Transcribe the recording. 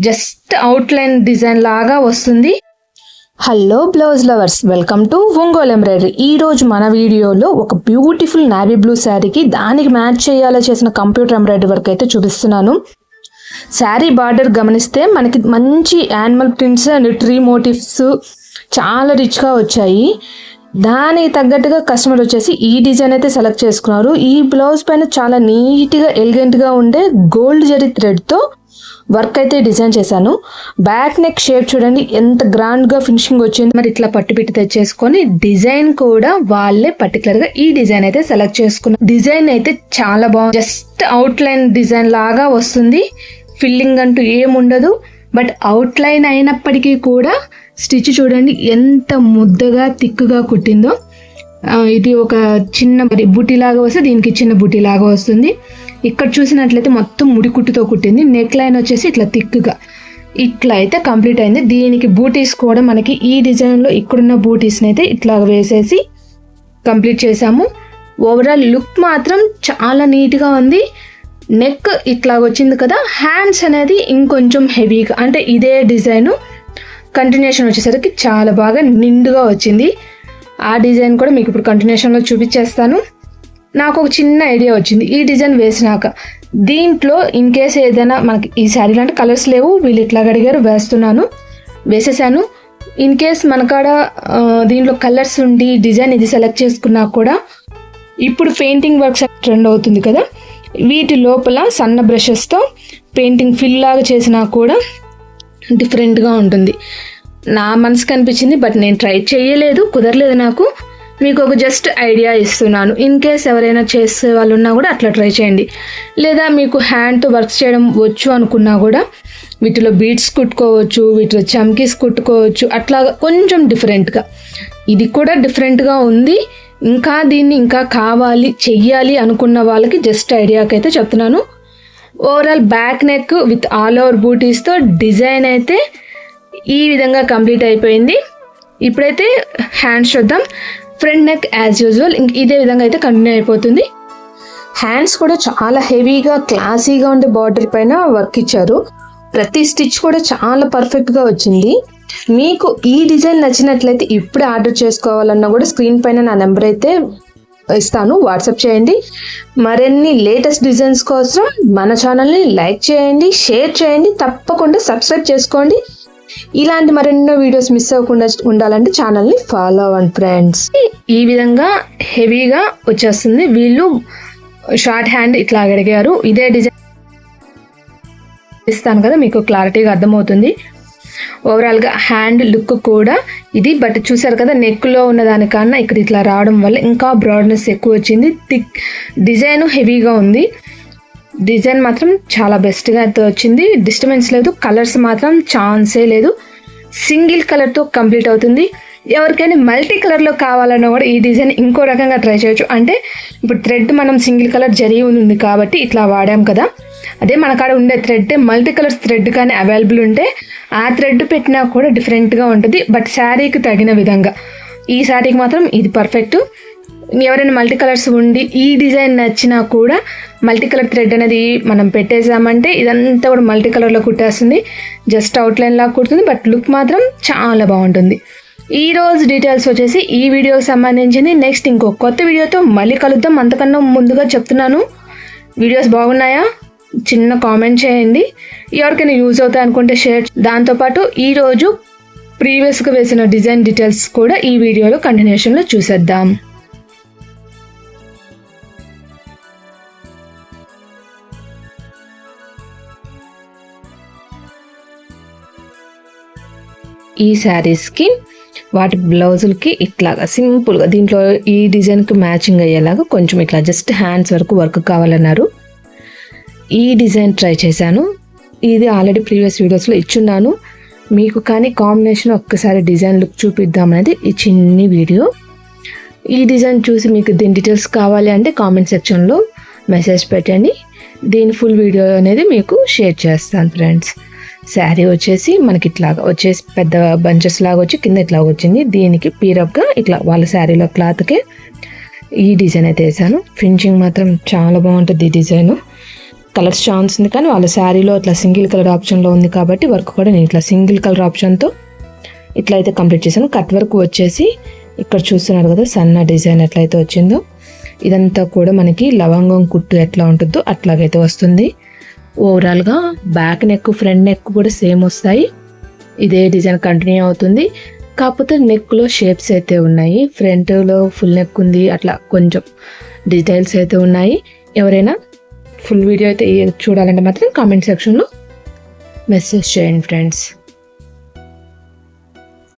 Just outline design లాగా వస్తుంది. Hello blouse lovers, welcome to Ongole embroidery. ఈరోజు మన వీడియోలో ఒక బ్యూటిఫుల్ నావీ బ్లూ శారీకి దానికి మ్యాచ్ చేయాలో చేసిన కంప్యూటర్ ఎంబ్రాయిడరీ వర్క్ అయితే చూపిస్తున్నాను. శారీ బార్డర్ గమనిస్తే మనకి మంచి animal prints and tree motifs చాలా రిచ్గా వచ్చాయి. దానికి తగ్గట్టుగా కస్టమర్ వచ్చేసి ఈ డిజైన్ అయితే సెలెక్ట్ చేసుకున్నారు. ఈ బ్లౌజ్ పైన చాలా నీట్గా ఎలిగెంట్గా ఉండే గోల్డ్ జరీ థ్రెడ్తో వర్క్ అయితే డిజైన్ చేశాను. బ్యాక్ నెక్ షేప్ చూడండి ఎంత గ్రాండ్గా ఫినిషింగ్ వచ్చింది. మరి ఇట్లా పట్టు పెట్టి తెచ్చేసుకొని డిజైన్ కూడా వాళ్ళే పర్టికులర్గా ఈ డిజైన్ అయితే సెలెక్ట్ చేసుకున్నారు. డిజైన్ అయితే చాలా బాగుంది. జస్ట్ అవుట్లైన్ డిజైన్ లాగా వస్తుంది. ఫిల్లింగ్ అంటూ ఏముండదు. బట్ అవుట్లైన్ అయినప్పటికీ కూడా స్టిచ్ చూడండి ఎంత ముద్దగా థిక్గా కుట్టిందో. ఇది ఒక చిన్న బుటీలాగా వస్తే దీనికి చిన్న బుటీలాగా వస్తుంది. ఇక్కడ చూసినట్లయితే మొత్తం ముడి కుట్టుతో కుట్టింది. నెక్ లైన్ వచ్చేసి ఇట్లా థిక్గా ఇట్లా అయితే కంప్లీట్ అయింది. దీనికి బూటీస్ కూడా మనకి ఈ డిజైన్లో ఇక్కడున్న బూటీస్ని అయితే ఇట్లా వేసేసి కంప్లీట్ చేసాము. ఓవరాల్ లుక్ మాత్రం చాలా నీట్గా ఉంది. నెక్ ఇట్లా వచ్చింది కదా. హ్యాండ్స్ అనేది ఇంకొంచెం హెవీగా, అంటే ఇదే డిజైను కంటిన్యూషన్ వచ్చేసరికి చాలా బాగా నిండుగా వచ్చింది. ఆ డిజైన్ కూడా మీకు ఇప్పుడు కంటిన్యూషన్లో చూపించేస్తాను. నాకు ఒక చిన్న ఐడియా వచ్చింది ఈ డిజైన్ వేసినాక. దీంట్లో ఇన్ కేస్ ఏదైనా మనకి ఈ శారీ లాంటి కలర్స్ లేవు, వీళ్ళు ఇట్లా అడిగారు, వేసేసాను. ఇన్ కేస్ మనకాడ దీంట్లో కలర్స్ ఉండి డిజైన్ ఇది సెలెక్ట్ చేసుకున్నా కూడా ఇప్పుడు పెయింటింగ్ వర్క్స్ ట్రెండ్ అవుతుంది కదా, వీటి లోపల సన్న బ్రషెస్తో పెయింటింగ్ ఫిల్ లాగా చేసినా కూడా డిఫరెంట్గా ఉంటుంది. నా మనసుకు అనిపించింది, బట్ నేను ట్రై చేయలేదు, కుదరలేదు నాకు. మీకు ఒక జస్ట్ ఐడియా ఇస్తున్నాను. ఇన్ కేస్ ఎవరైనా చేసే వాళ్ళు ఉన్నా కూడా అట్లా ట్రై చేయండి. లేదా మీకు హ్యాండ్తో వర్క్ చేయడం వచ్చు అనుకున్నా కూడా వీటిలో బీడ్స్ కుట్టుకోవచ్చు, వీటిలో చమ్కీస్ కుట్టుకోవచ్చు. అట్లా కొంచెం డిఫరెంట్గా ఇది కూడా డిఫరెంట్గా ఉంది. ఇంకా దీన్ని ఇంకా కావాలి చెయ్యాలి అనుకున్న వాళ్ళకి జస్ట్ ఐడియాకి అయితే చెప్తున్నాను. Overall back neck with all over బూటీస్తో డిజైన్ అయితే ఈ విధంగా కంప్లీట్ అయిపోయింది. ఇప్పుడైతే హ్యాండ్స్ చూద్దాం. ఫ్రంట్ నెక్ యాజ్ యూజువల్ ఇదే విధంగా అయితే కంటిన్యూ అయిపోతుంది. హ్యాండ్స్ కూడా చాలా హెవీగా క్లాసీగా ఉండే బార్డర్ పైన వర్క్ ఇచ్చారు. ప్రతి స్టిచ్ కూడా చాలా పర్ఫెక్ట్గా వచ్చింది. మీకు ఈ డిజైన్ నచ్చినట్లయితే ఇప్పుడు ఆర్డర్ చేసుకోవాలన్నా కూడా స్క్రీన్ పైన నా నెంబర్ అయితే ఇస్తాను, వాట్సాప్ చేయండి. మరిన్ని లేటెస్ట్ డిజైన్స్ కోసం మన ఛానల్ని లైక్ చేయండి, షేర్ చేయండి, తప్పకుండా సబ్స్క్రైబ్ చేసుకోండి. ఇలాంటి మరెన్నో వీడియోస్ మిస్ అవ్వకుండా ఉండాలంటే ఛానల్ని ఫాలో అవ్వండి ఫ్రెండ్స్. ఈ విధంగా హెవీగా వచ్చేస్తుంది. వీళ్ళు షార్ట్ హ్యాండ్ ఇట్లా అడిగారు. ఇదే డిజైన్ ఇస్తాను కదా, మీకు క్లారిటీగా అర్థమవుతుంది. ఓవరాల్గా హ్యాండ్ లుక్ కూడా ఇది. బట్ చూసారు కదా, నెక్లో ఉన్న దానికన్నా ఇక్కడ ఇట్లా రావడం వల్ల ఇంకా బ్రాడ్నెస్ ఎక్కువ వచ్చింది. థిక్ డిజైన్ హెవీగా ఉంది. డిజైన్ మాత్రం చాలా బెస్ట్గా అయితే వచ్చింది. డిస్టర్బెన్స్ లేదు. కలర్స్ మాత్రం ఛాన్సే లేదు. సింగిల్ కలర్తో కంప్లీట్ అవుతుంది. ఎవరికైనా మల్టీ కలర్లో కావాలన్నా కూడా ఈ డిజైన్ ఇంకో రకంగా ట్రై చేయొచ్చు. అంటే ఇప్పుడు థ్రెడ్ మనం సింగిల్ కలర్ జరీ ఉంది కాబట్టి ఇట్లా వాడాం కదా, అదే మన కాడ ఉండే థ్రెడ్ మల్టీ కలర్స్ థ్రెడ్ కానీ అవైలబుల్ ఉంటే ఆ థ్రెడ్ పెట్టినా కూడా డిఫరెంట్గా ఉంటుంది. బట్ శారీకి తగిన విధంగా. ఈ శారీకి మాత్రం ఇది పర్ఫెక్ట్. ఎవరైనా మల్టీ కలర్స్ ఉండి ఈ డిజైన్ నచ్చినా కూడా మల్టీ కలర్ థ్రెడ్ అనేది మనం పెట్టేసామంటే ఇదంతా కూడా మల్టీ కలర్లో కుట్టేస్తుంది. జస్ట్ అవుట్లైన్ లాగా కుడుతుంది. బట్ లుక్ మాత్రం చాలా బాగుంటుంది. ఈ రోజు డీటెయిల్స్ వచ్చేసి ఈ వీడియోకి సంబంధించింది. నెక్స్ట్ ఇంకో కొత్త వీడియోతో మళ్ళీ కలుద్దాం. అంతకన్నా ముందుగా చెప్తున్నాను, వీడియోస్ బాగున్నాయా చిన్న కామెంట్ చేయండి. ఎవరికైనా యూజ్ అవుతాయి అనుకుంటే షేర్. దాంతోపాటు ఈరోజు ప్రీవియస్గా వేసిన డిజైన్ డీటెయిల్స్ కూడా ఈ వీడియోలో కంటిన్యూషన్లో చూసేద్దాం. ఈ శారీస్కి వాటి బ్లౌజులకి ఇట్లాగా సింపుల్గా దీంట్లో ఈ డిజైన్కి మ్యాచింగ్ అయ్యేలాగా కొంచెం ఇట్లా జస్ట్ హ్యాండ్స్ వరకు వర్క్ కావాలన్నారు. ఈ డిజైన్ ట్రై చేశాను. ఇది ఆల్రెడీ ప్రీవియస్ వీడియోస్లో ఇచ్చున్నాను మీకు. కానీ కాంబినేషన్ ఒక్కసారి డిజైన్ లుక్ చూపిద్దామనేది ఈ చిన్ని వీడియో. ఈ డిజైన్ చూసి మీకు దీని డీటెయిల్స్ కావాలి అంటే కామెంట్ సెక్షన్లో మెసేజ్ పెట్టండి. దీని ఫుల్ వీడియో అనేది మీకు షేర్ చేస్తాను ఫ్రెండ్స్. శారీ వచ్చేసి మనకి ఇట్లాగా వచ్చేసి పెద్ద బంచెస్ లాగా వచ్చి కింద ఇట్లా వచ్చింది. దీనికి పీరప్గా ఇట్లా వాళ్ళ శారీలో క్లాత్కే ఈ డిజైన్ అయితే వేసాను. ఫినిషింగ్ మాత్రం చాలా బాగుంటుంది ఈ డిజైను. కలర్స్ ఛాన్స్ ఉంది, కానీ వాళ్ళ శారీలో ఇట్లా సింగిల్ కలర్ ఆప్షన్లో ఉంది కాబట్టి వర్క్ కూడా నేను ఇట్లా సింగిల్ కలర్ ఆప్షన్తో ఇట్లా అయితే కంప్లీట్ చేశాను. కట్ వర్క్ వచ్చేసి ఇక్కడ చూస్తున్నారు కదా సన్న డిజైన్ ఎట్లయితే వచ్చిందో ఇదంతా కూడా మనకి లవంగం కుట్టు ఎట్లా ఉంటుందో అట్లాగైతే వస్తుంది. ఓవరాల్గా బ్యాక్ నెక్ ఫ్రంట్ నెక్ కూడా సేమ్ వస్తాయి. ఇదే డిజైన్ కంటిన్యూ అవుతుంది. కాకపోతే నెక్లో షేప్స్ అయితే ఉన్నాయి. ఫ్రంట్లో ఫుల్ నెక్ ఉంది, అట్లా కొంచెం డీటెయిల్స్ అయితే ఉన్నాయి. ఎవరైనా ఫుల్ వీడియో అయితే చూడాలంటే మాత్రం కామెంట్ సెక్షన్లో మెసేజ్ చేయండి ఫ్రెండ్స్.